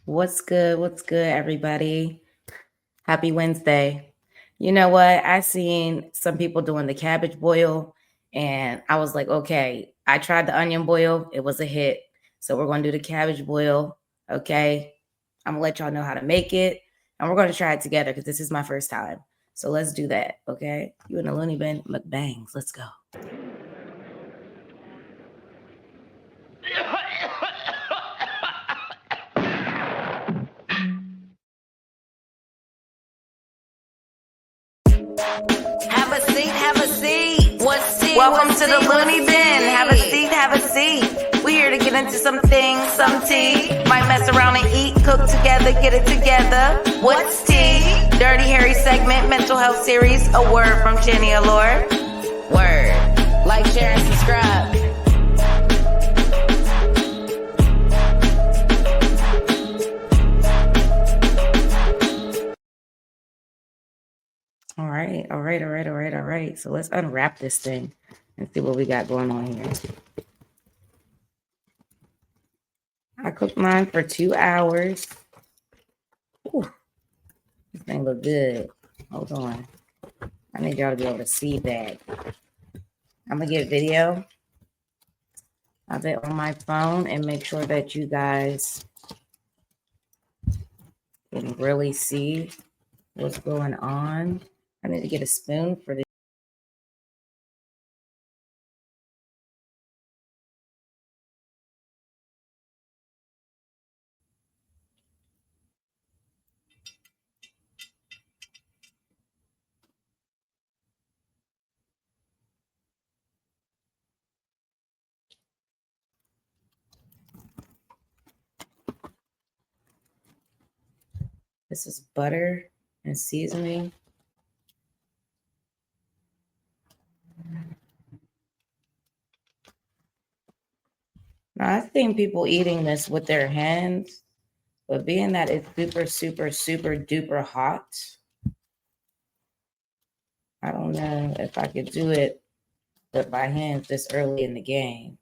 What's good? What's good, everybody? Happy Wednesday. You know what? I seen some people doing the cabbage boil, and I was like, okay, I tried the onion boil. It was a hit. So we're going to do the cabbage boil. Okay. I'm going to let y'all know how to make it, and we're going to try it together because this is my first time. So let's do that. Okay. You and the Looney Bin Mukbangs. Let's go. Have a seat, have a seat. What's tea? Welcome What's to the tea? Looney What's Bin. tea? Have a seat, have a seat. We're here to get into some things, some tea. Might mess around and eat, cook together, get it together. What's tea? Dirty Harry segment, mental health series. A word from Jenny Allure. Word. Like, share, and subscribe. All right. So let's unwrap this thing and see what we got going on here. I cooked mine for 2 hours. Ooh, this thing look good. Hold on. I need y'all to be able to see that. I'm going to get video of it on my phone and make sure that you guys can really see what's going on. I need to get a spoon for this. This is butter and seasoning. Now, I've seen people eating this with their hands, but being that it's super duper hot, I don't know if I could do it with my hands this early in the game.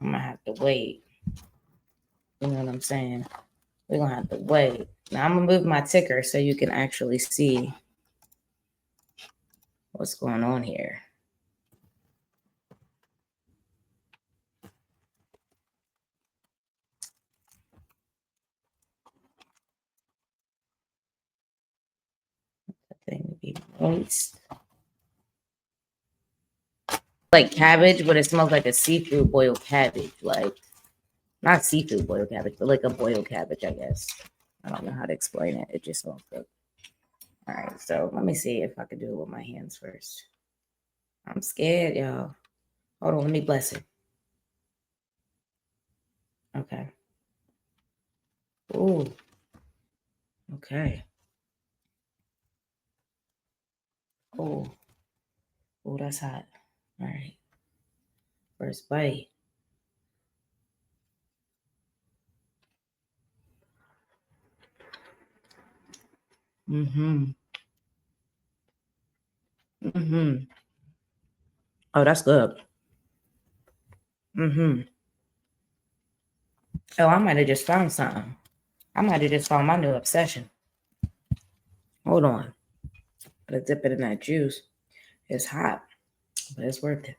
I'm gonna have to wait. You know what I'm saying? We're gonna have to wait. Now I'm gonna move my ticker so you can actually see what's going on here. That thing to be moist. Like cabbage, but it smells like a seafood boiled cabbage. Like not seafood boiled cabbage, but like a boiled cabbage, I guess. I don't know how to explain it. It just smells good. All right, so let me see if I could do it with my hands first. I'm scared, y'all. Hold on, let me bless it. Okay. Ooh. Okay. Oh. Oh, that's hot. All right. First bite. Mm-hmm. Mm-hmm. Oh, that's good. Mm-hmm. Oh, I might have just found something. I might have just found my new obsession. Hold on. Gotta dip it in that juice. It's hot, but it's worth it.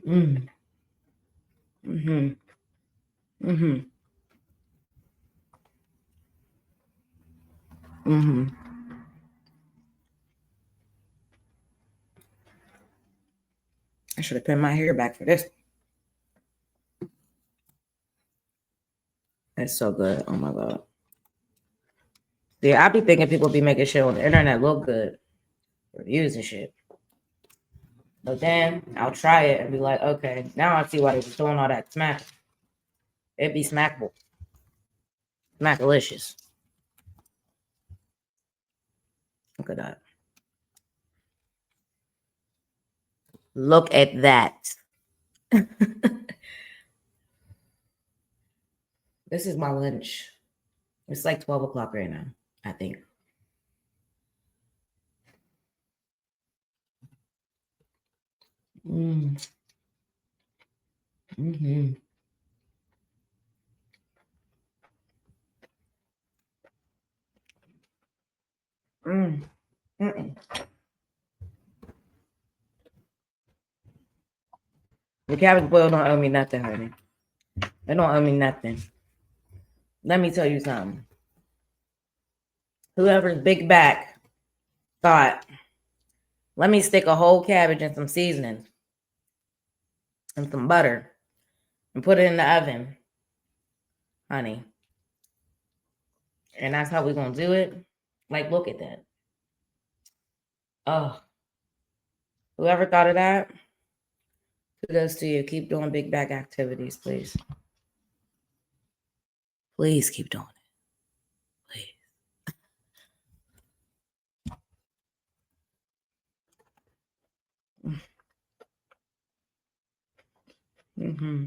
Mm. Mm-hmm. Mm-hmm. Mm-hmm. I should have pinned my hair back for this. It's so good. Oh my god. Yeah, I be thinking people be making shit on the internet look good. Reviews and shit. But then I'll try it and be like, okay, now I see why they was doing all that smack. It'd be smackable. Smackalicious. Look at that. Look at that. This is my lunch. It's like 12 o'clock right now, I think. Mm. Mm-hmm. Mm. Mm-mm. The cabbage boil don't owe me nothing, honey. It don't owe me nothing. Let me tell you something. Whoever's big back thought, let me stick a whole cabbage in some seasonings and some butter and put it in the oven, honey. And that's how we're gonna do it. Like, look at that. Oh, whoever thought of that, kudos to you. Keep doing big back activities, please. Please keep doing it. Please. Mm-hmm.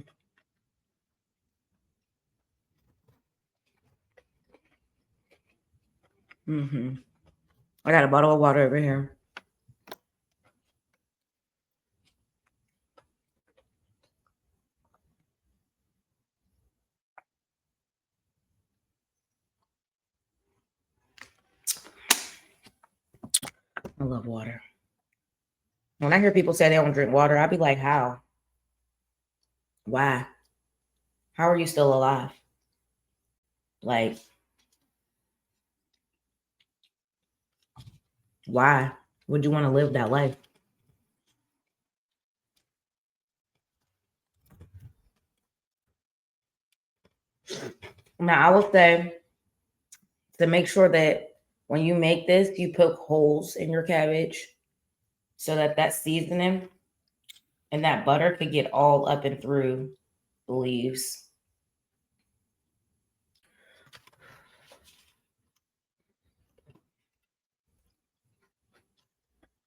Mm-hmm. I got a bottle of water over here. I love water. When I hear people say they don't drink water, I'll be like, how? Why? How are you still alive? Like, why would you want to live that life? Now, I will say to make sure that when you make this, you poke holes in your cabbage so that that seasoning and that butter could get all up and through the leaves.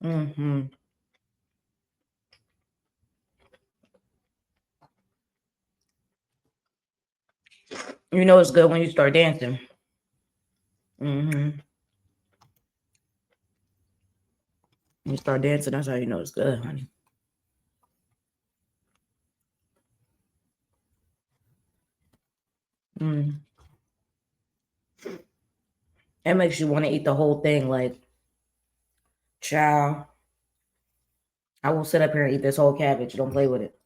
Mm-hmm. You know it's good when you start dancing. Mm-hmm. When you start dancing, that's how you know it's good, honey. Mm. It makes you want to eat the whole thing. Like, child, I will sit up here and eat this whole cabbage. Don't play with it.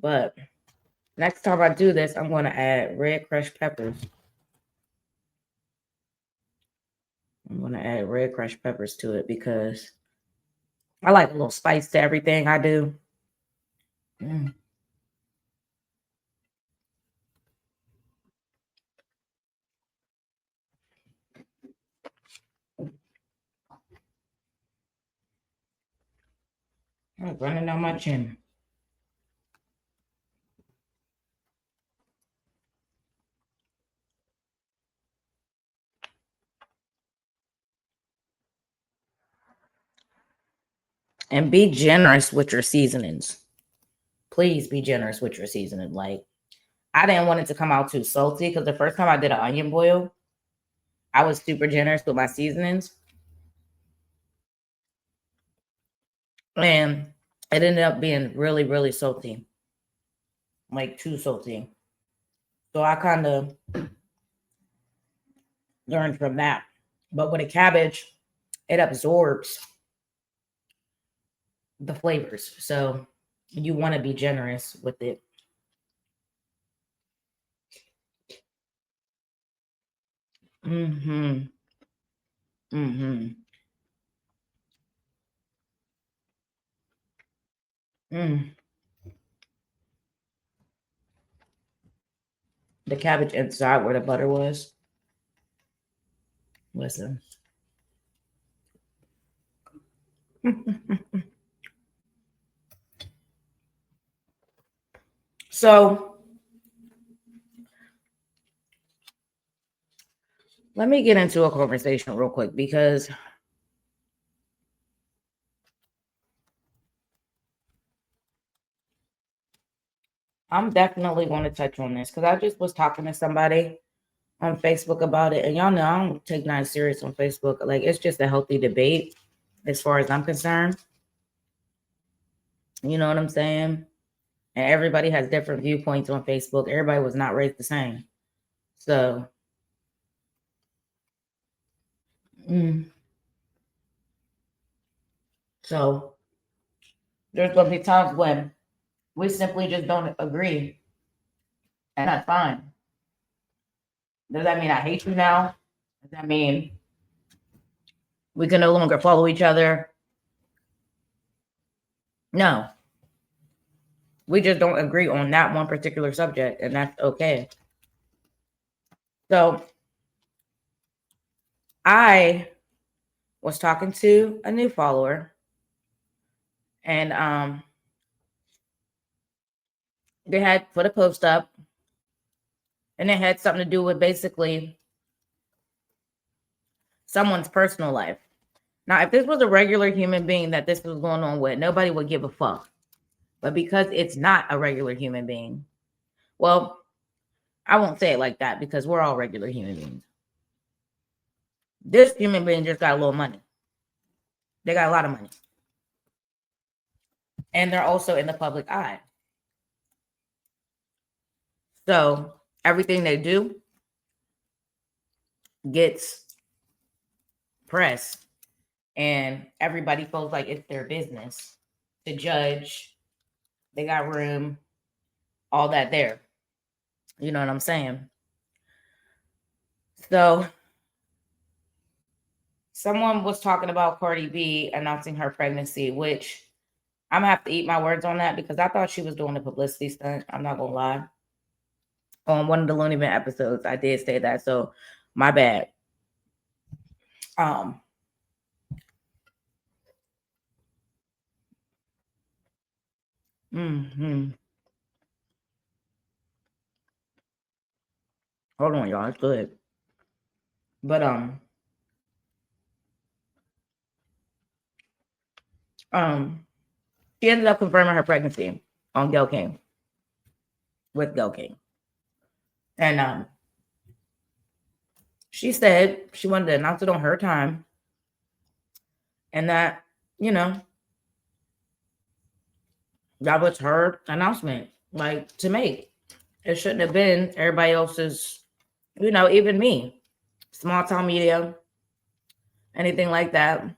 But next time I do this, I'm going to add red crushed peppers. I'm going to add red crushed peppers to it because I like a little spice to everything I do. Mm. I'm running down my chin. And be generous with your seasonings. Please be generous with your seasoning. Like, I didn't want it to come out too salty because the first time I did an onion boil, I was super generous with my seasonings. And it ended up being really, really salty. Like, too salty. So I kind of learned from that. But with a cabbage, it absorbs the flavors. So you want to be generous with it. Mm-hmm. Mm-hmm. Mm. The cabbage inside where the butter was. Listen. So let me get into a conversation real quick because I'm definitely going to touch on this because I just was talking to somebody on Facebook about it. And y'all know I don't take nothing serious on Facebook. Like, it's just a healthy debate as far as I'm concerned. You know what I'm saying? And everybody has different viewpoints on Facebook. Everybody was not raised the same. So, so there's going to be times when we simply just don't agree. And that's fine. Does that mean I hate you now? Does that mean we can no longer follow each other? No. We just don't agree on that one particular subject, and that's okay. So I was talking to a new follower, and they had put a post up, and it had something to do with basically someone's personal life. Now, if this was a regular human being that this was going on with, nobody would give a fuck. But because it's not a regular human being, well, I won't say it like that because we're all regular human beings. This human being just got a little money. They got a lot of money. And they're also in the public eye. So everything they do gets press, and everybody feels like it's their business to judge. They got room, all that there. You know what I'm saying? So someone was talking about Cardi B announcing her pregnancy, which I'm gonna have to eat my words on that because I thought she was doing a publicity stunt. I'm not gonna lie. On one of the Looney episodes, I did say that, so my bad. Hold on, y'all. It's good. But she ended up confirming her pregnancy on Gayle King with Gayle King. And she said she wanted to announce it on her time. And that, you know, that was her announcement, like, to make. It shouldn't have been everybody else's, you know, even me. Small town media, anything like that.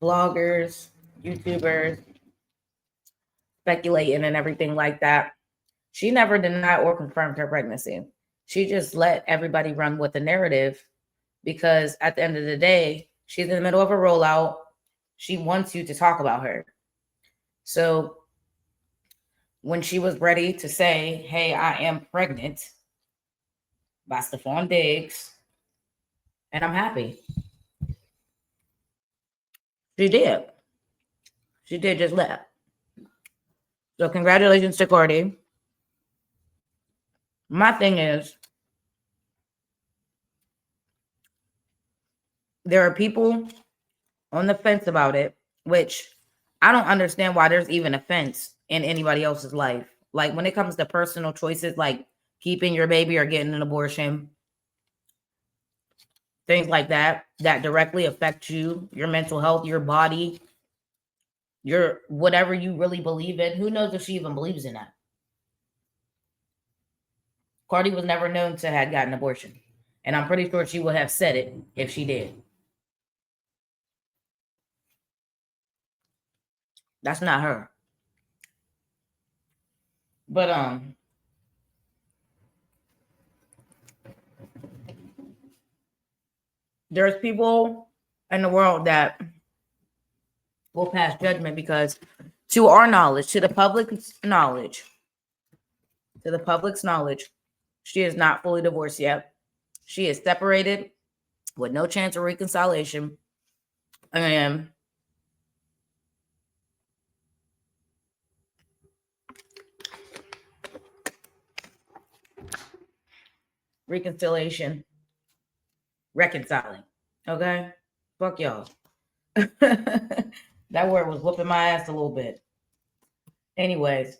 Bloggers, YouTubers, speculating and everything like that. She never denied or confirmed her pregnancy. She just let everybody run with the narrative because at the end of the day, she's in the middle of a rollout. She wants you to talk about her. So when she was ready to say, hey, I am pregnant by Steffon Diggs, and I'm happy. She did. She did just that. So congratulations to Cardi. My thing is, there are people on the fence about it, which I don't understand why there's even a fence in anybody else's life. Like when it comes to personal choices, like keeping your baby or getting an abortion, things like that, that directly affect you, your mental health, your body, your whatever you really believe in. Who knows if she even believes in that? Cardi was never known to have gotten an abortion. And I'm pretty sure she would have said it if she did. That's not her. But there's people in the world that will pass judgment because to our knowledge, to the public's knowledge, she is not fully divorced yet. She is separated with no chance of reconciliation. And reconciling. Okay? Fuck y'all. That word was whooping my ass a little bit. Anyways,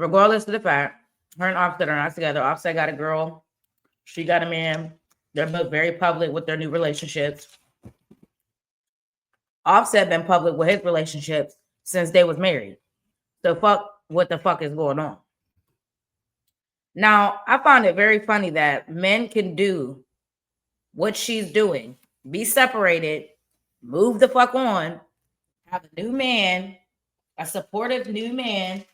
regardless of the fact, her and Offset are not together. Offset got a girl. She got a man. They're both very public with their new relationships. Offset been public with his relationships since they was married. So fuck what the fuck is going on. Now, I find it very funny that men can do what she's doing, be separated, move the fuck on, have a new man, a supportive new man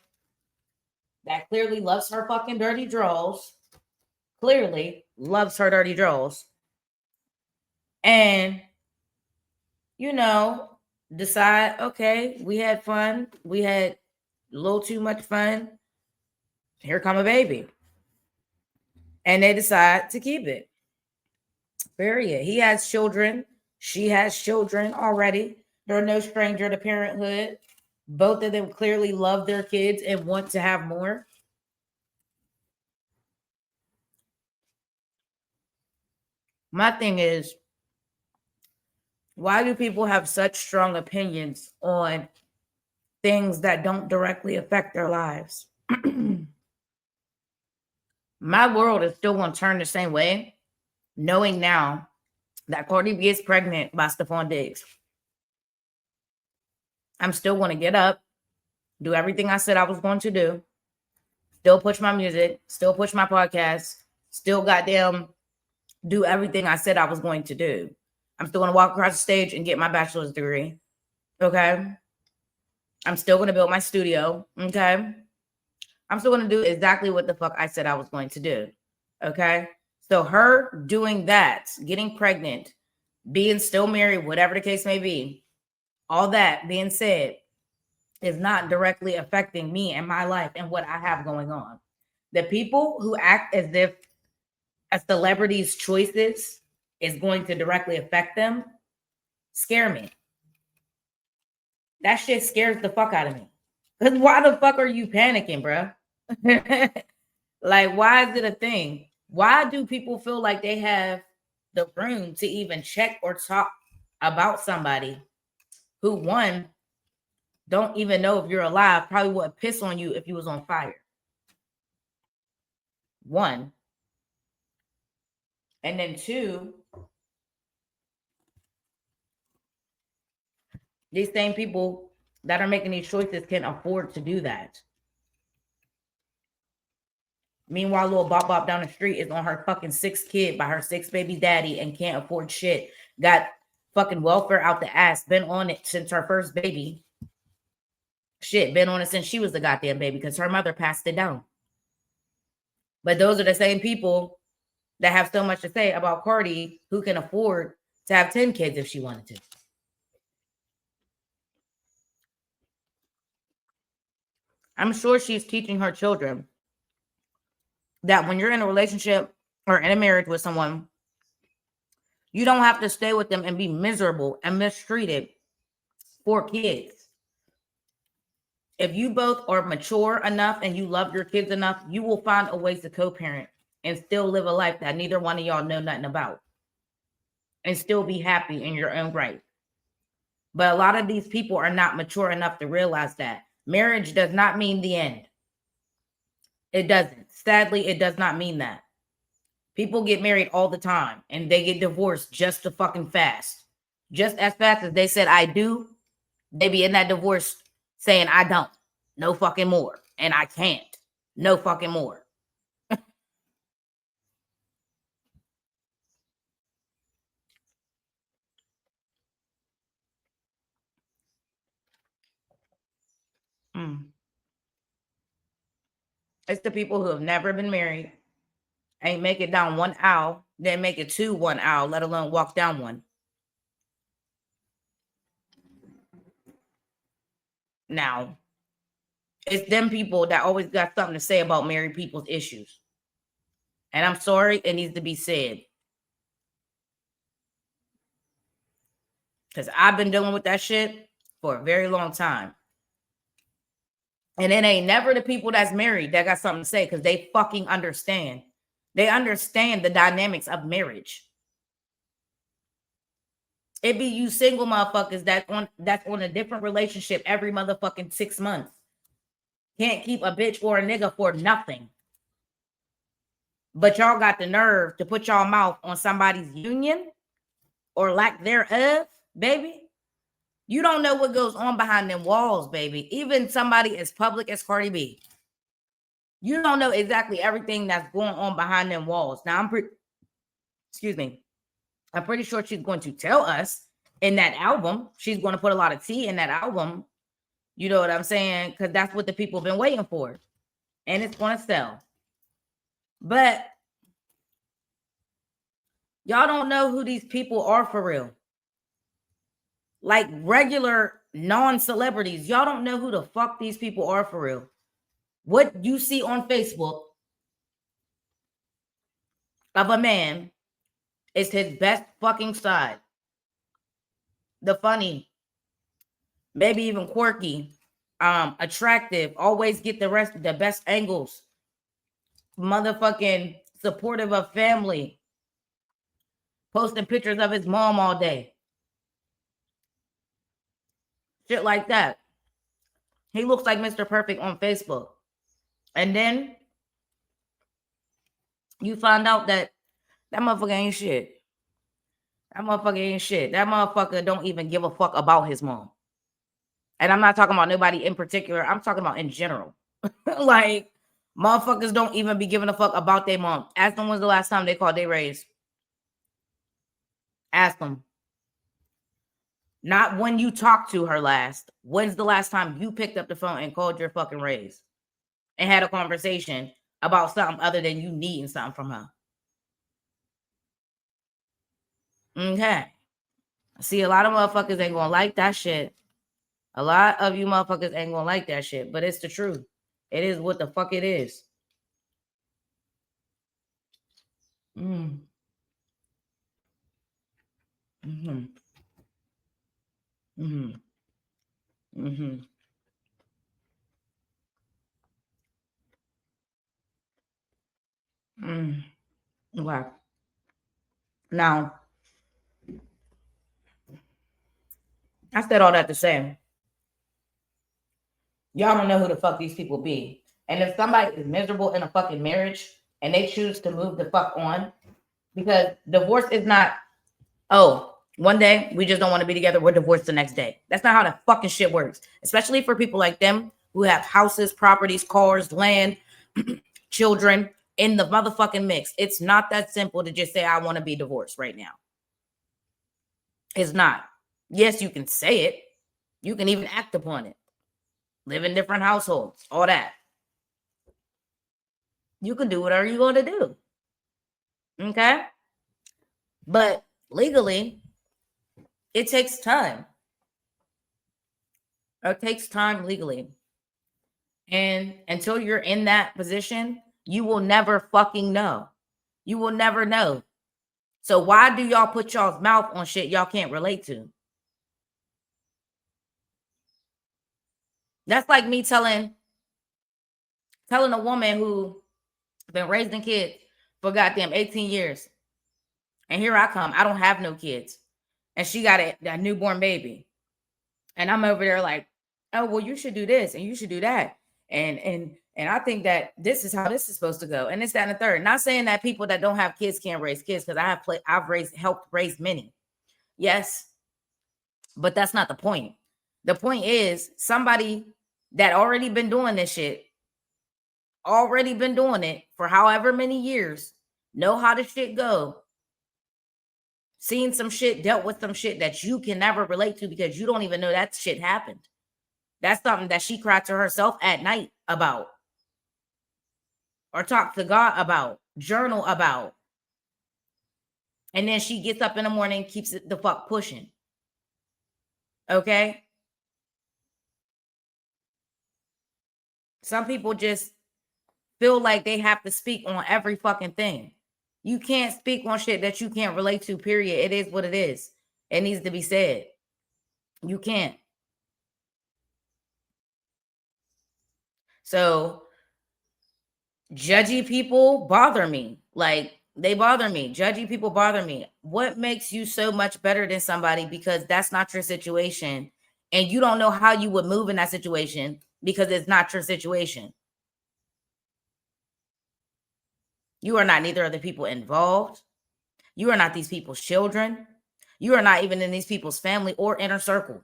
that clearly loves her fucking dirty draws, clearly loves her dirty draws, and, you know, decide, okay, we had fun, we had a little too much fun, here come a baby. And they decide to keep it. Period. He has children. She has children already. They're no stranger to parenthood. Both of them clearly love their kids and want to have more. My thing is, why do people have such strong opinions on things that don't directly affect their lives? My world is still going to turn the same way, knowing now that Cardi B is pregnant by Steffon Diggs. I'm still going to get up, do everything I said I was going to do, still push my music, still push my podcast, still goddamn do everything I said I was going to do. I'm still going to walk across the stage and get my bachelor's degree. Okay? I'm still going to build my studio. Okay? I'm still going to do exactly what the fuck I said I was going to do. Okay? So her doing that, getting pregnant, being still married, whatever the case may be, all that being said, is not directly affecting me and my life and what I have going on. The people who act as if a celebrity's choices is going to directly affect them scare me. That shit scares the fuck out of me. Because why the fuck are you panicking, bro? Like, why is it a thing? Why do people feel like they have the room to even check or talk about somebody who, one, don't even know if you're alive, probably would piss on you if you was on fire? One. And then two, these same people that are making these choices can afford to do that. Meanwhile, little Bop Bop down the street is on her fucking sixth kid by her sixth baby daddy and can't afford shit. Got fucking welfare out the ass. Been on it since her first baby. Shit, been on it since she was the goddamn baby because her mother passed it down. But those are the same people that have so much to say about Cardi, who can afford to have 10 kids if she wanted to. I'm sure she's teaching her children that when you're in a relationship or in a marriage with someone, you don't have to stay with them and be miserable and mistreated for kids. If you both are mature enough and you love your kids enough, you will find a way to co-parent and still live a life that neither one of y'all know nothing about and still be happy in your own right. But a lot of these people are not mature enough to realize that marriage does not mean the end. It doesn't. Sadly, it does not mean that. People get married all the time and they get divorced just as fucking fast. Just as fast as they said, I do, they be in that divorce saying, I don't. No fucking more. And I can't. No fucking more. It's the people who have never been married, ain't make it down one aisle, then make it to one aisle, let alone walk down one. Now, it's them people that always got something to say about married people's issues. And I'm sorry, it needs to be said. Because I've been dealing with that shit for a very long time. And it ain't never the people that's married that got something to say because they fucking understand. They understand the dynamics of marriage. It be you single motherfuckers that's on a different relationship every motherfucking 6 months. can't keep a bitch or a nigga for nothing. But y'all got the nerve to put y'all mouth on somebody's union or lack thereof, baby. You don't know what goes on behind them walls, baby. Even somebody as public as Cardi B. You don't know exactly everything that's going on behind them walls. Now, I'm pretty sure she's going to tell us in that album. She's going to put a lot of tea in that album. You know what I'm saying? Because that's what the people have been waiting for. And it's going to sell. But y'all don't know who these people are for real. Like regular non-celebrities. Y'all don't know who the fuck these people are for real. What you see on Facebook of a man is his best fucking side. The funny, maybe even quirky, attractive, always get the best angles, motherfucking supportive of family, posting pictures of his mom all day. Shit like that. He looks like Mr. Perfect on Facebook. And then you find out that motherfucker ain't shit. That motherfucker ain't shit. That motherfucker don't even give a fuck about his mom. And I'm not talking about nobody in particular. I'm talking about in general. Like, motherfuckers don't even be giving a fuck about their mom. Ask them when's the last time they called their raise. Ask them. Not when you talked to her last. When's the last time you picked up the phone and called your fucking raise and had a conversation about something other than you needing something from her? Okay. See, a lot of motherfuckers ain't gonna like that shit. A lot of you motherfuckers ain't gonna like that shit, but it's the truth. It is what the fuck it is. Mm-hmm. Mm-hmm. Mm-hmm. Wow. Now, I said all that to say, y'all don't know who the fuck these people be. And if somebody is miserable in a fucking marriage and they choose to move the fuck on, because divorce is not, oh, one day we just don't want to be together, we're divorced the next day. That's not how the fucking shit works. Especially for people like them who have houses, properties, cars, land, children in the motherfucking mix. It's not that simple to just say, I want to be divorced right now. It's not. Yes, you can say it. You can even act upon it. Live in different households, all that. You can do whatever you want to do. Okay? But legally, it takes time. It takes time legally. And until you're in that position, you will never fucking know. You will never know. So why do y'all put y'all's mouth on shit y'all can't relate to? That's like me telling a woman who been raising kids for goddamn 18 years. And here I come. I don't have no kids. And she got a newborn baby. And I'm over there like, oh, well, you should do this and you should do that. And I think that this is how this is supposed to go. And it's that and the third. Not saying that people that don't have kids can't raise kids, because I've helped raise many. Yes. But that's not the point. The point is somebody that already been doing this shit, already been doing it for however many years, know how the shit go, seen some shit, dealt with some shit that you can never relate to because you don't even know that shit happened. That's something that she cried to herself at night about, or talked to God about, journal about. And then she gets up in the morning, keeps it the fuck pushing. Okay? Some people just feel like they have to speak on every fucking thing. You can't speak on shit that you can't relate to, period. It is what it is. It needs to be said. You can't. So, judgy people bother me. Like, they bother me. Judgy people bother me. What makes you so much better than somebody because that's not your situation and you don't know how you would move in that situation? because it's not your situation. You are not neither of the people involved. You are not these people's children. You are not even in these people's family or inner circle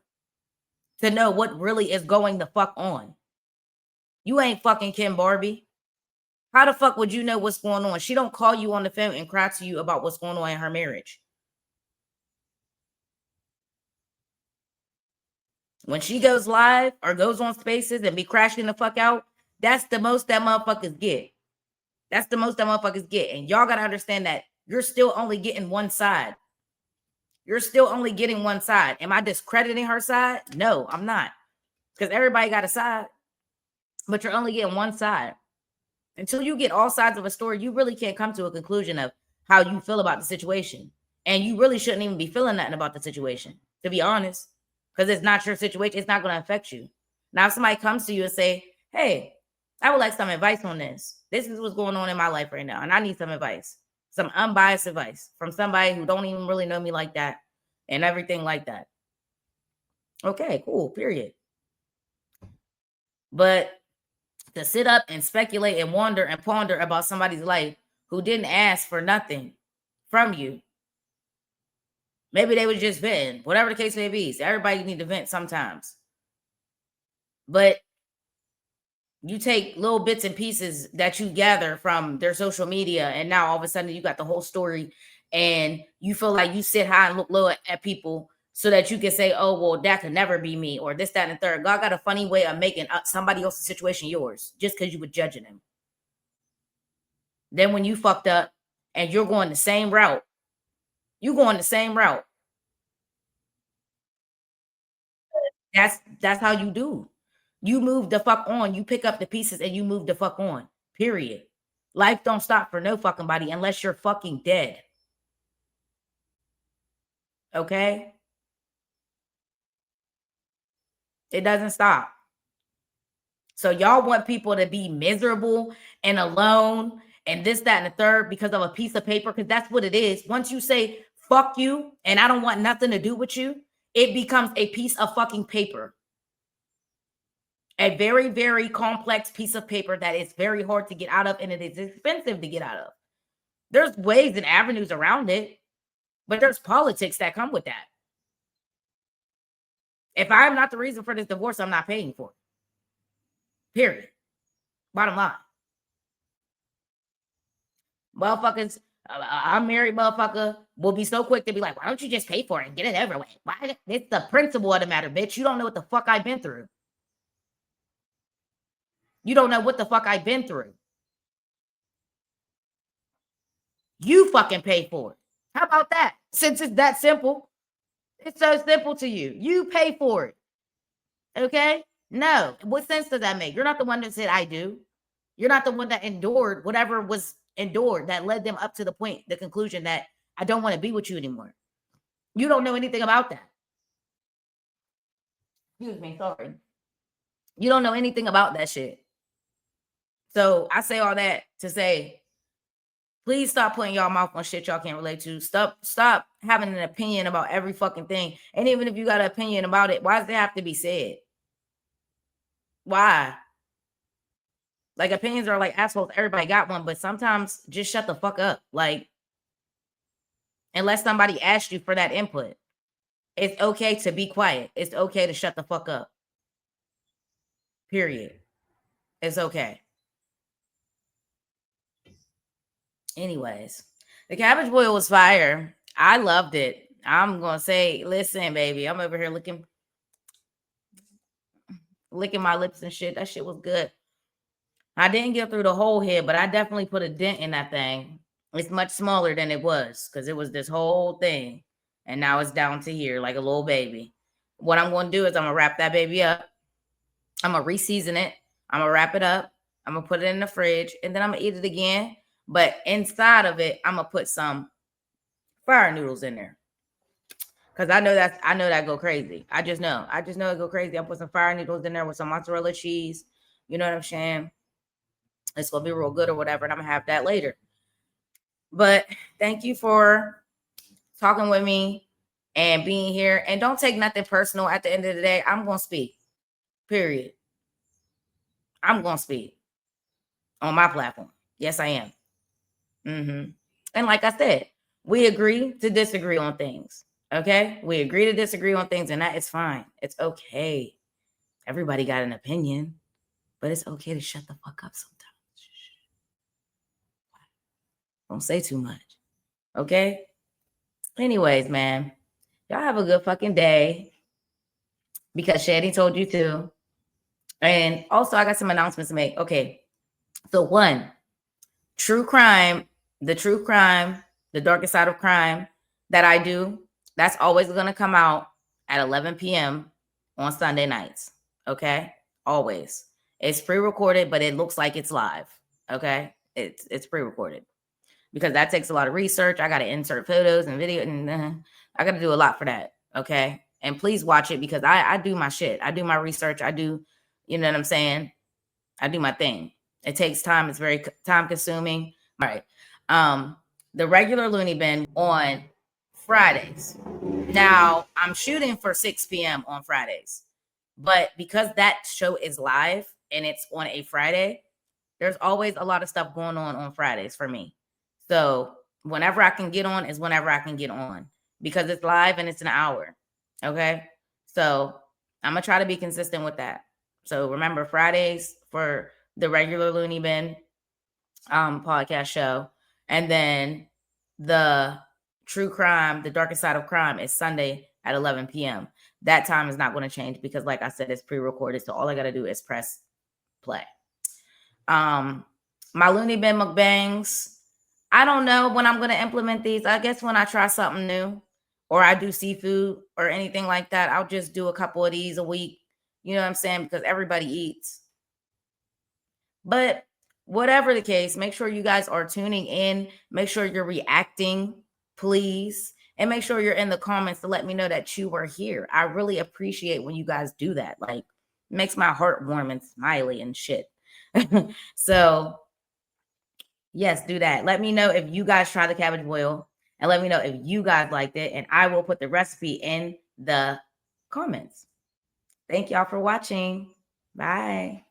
to know what really is going the fuck on. You ain't fucking Kim Barbie. How the fuck would you know what's going on? She don't call you on the phone and cry to you about what's going on in her marriage. When she goes live or goes on spaces and be crashing the fuck out, that's the most that motherfuckers get. That's the most that motherfuckers get. And y'all got to understand that you're still only getting one side. You're still only getting one side. Am I discrediting her side? No, I'm not. Because everybody got a side. But you're only getting one side. Until you get all sides of a story, you really can't come to a conclusion of how you feel about the situation. And you really shouldn't even be feeling nothing about the situation, to be honest. Because it's not your situation. It's not going to affect you. Now, if somebody comes to you and say, hey, I would like some advice on this. This is what's going on in my life right now. And I need some advice. Some unbiased advice from somebody who don't even really know me like that and everything like that. Okay, cool, period. But to sit up and speculate and wonder and ponder about somebody's life who didn't ask for nothing from you. Maybe they was just venting, whatever the case may be. So everybody need to vent sometimes. But you take little bits and pieces that you gather from their social media, and now all of a sudden you got the whole story, and you feel like you sit high and look low at people so that you can say, oh, well, that could never be me, or this, that, and the third. God got a funny way of making somebody else's situation yours just because you were judging them. Then when you fucked up and you're going the same route, you going the same route. That's how you do. You move the fuck on. You pick up the pieces and you move the fuck on. Period. Life don't stop for no fucking body unless you're fucking dead. Okay? It doesn't stop. So y'all want people to be miserable and alone and this, that, and the third because of a piece of paper, because that's what it is. Once you say, fuck you, and I don't want nothing to do with you, it becomes a piece of fucking paper. A very, very complex piece of paper that is very hard to get out of, and it is expensive to get out of. There's ways and avenues around it, but there's politics that come with that. If I'm not the reason for this divorce, I'm not paying for it. Period. Bottom line. Motherfuckers, I'm married motherfucker will be so quick to be like, why don't you just pay for it and get it over with? Why? It's the principle of the matter, bitch. You don't know what the fuck I've been through. You don't know what the fuck I've been through. You fucking pay for it. How about that? Since it's that simple, it's so simple to you. You pay for it. Okay? No. What sense does that make? You're not the one that said I do. You're not the one that endured whatever was endured that led them up to the point, the conclusion that I don't want to be with you anymore. You don't know anything about that. Excuse me, sorry. You don't know anything about that shit. So I say all that to say, please stop putting y'all mouth on shit y'all can't relate to. Stop having an opinion about every fucking thing. And even if you got an opinion about it, why does it have to be said? Why? Like, opinions are like assholes. Everybody got one, but sometimes just shut the fuck up. Like, unless somebody asked you for that input, it's okay to be quiet. It's okay to shut the fuck up. Period. It's okay. Anyways, the cabbage boil was fire. I loved it. I'm gonna say, listen, baby, I'm over here licking my lips and shit. That shit was good. I didn't get through the whole head, but I definitely put a dent in that thing. It's much smaller than it was because it was this whole thing. And now it's down to here like a little baby. What I'm going to do is I'm going to wrap that baby up. I'm going to re-season it. I'm going to wrap it up. I'm going to put it in the fridge. And then I'm going to eat it again. But inside of it, I'm going to put some fire noodles in there. Because I know that go crazy. I just know it go crazy. I'll put some fire noodles in there with some mozzarella cheese. You know what I'm saying? It's going to be real good or whatever. And I'm going to have that later. But thank you for talking with me and being here. And don't take nothing personal. At the end of the day, I'm going to speak. Period. I'm going to speak on my platform. Yes, I am. And like I said, we agree to disagree on things. Okay? We agree to disagree on things, and that is fine. It's okay. Everybody got an opinion, but it's okay to shut the fuck up sometimes. Don't say too much. Okay? Anyways, man, y'all have a good fucking day because Shady told you to. And also, I got some announcements to make. Okay. So, one, true crime, the darkest side of crime that I do, that's always going to come out at 11 p.m. on Sunday nights. Okay? Always. It's pre-recorded, but it looks like it's live. Okay? It's pre-recorded because that takes a lot of research. I got to insert photos and video, and I got to do a lot for that. Okay? And please watch it because I do my shit. I do my research. I do, you know what I'm saying? I do my thing. It takes time. It's very time consuming. All right. The regular Looney Bin on Fridays. Now I'm shooting for 6 p.m. on Fridays, but because that show is live and it's on a Friday, there's always a lot of stuff going on Fridays for me. So whenever I can get on is whenever I can get on because it's live and it's an hour. Okay. So I'm going to try to be consistent with that. So remember Fridays for the regular Looney Bin podcast show. And then the true crime, the darkest side of crime is Sunday at 11 p.m. That time is not going to change because like I said, it's pre-recorded. So all I got to do is press play. My Looney Bin mukbangs, I don't know when I'm going to implement these. I guess when I try something new or I do seafood or anything like that, I'll just do a couple of these a week. You know what I'm saying? Because everybody eats. But whatever the case, make sure you guys are tuning in. Make sure you're reacting, please. And make sure you're in the comments to let me know that you were here. I really appreciate when you guys do that. Like, it makes my heart warm and smiley and shit. So, yes, do that. Let me know if you guys try the cabbage boil. And let me know if you guys liked it. And I will put the recipe in the comments. Thank y'all for watching. Bye.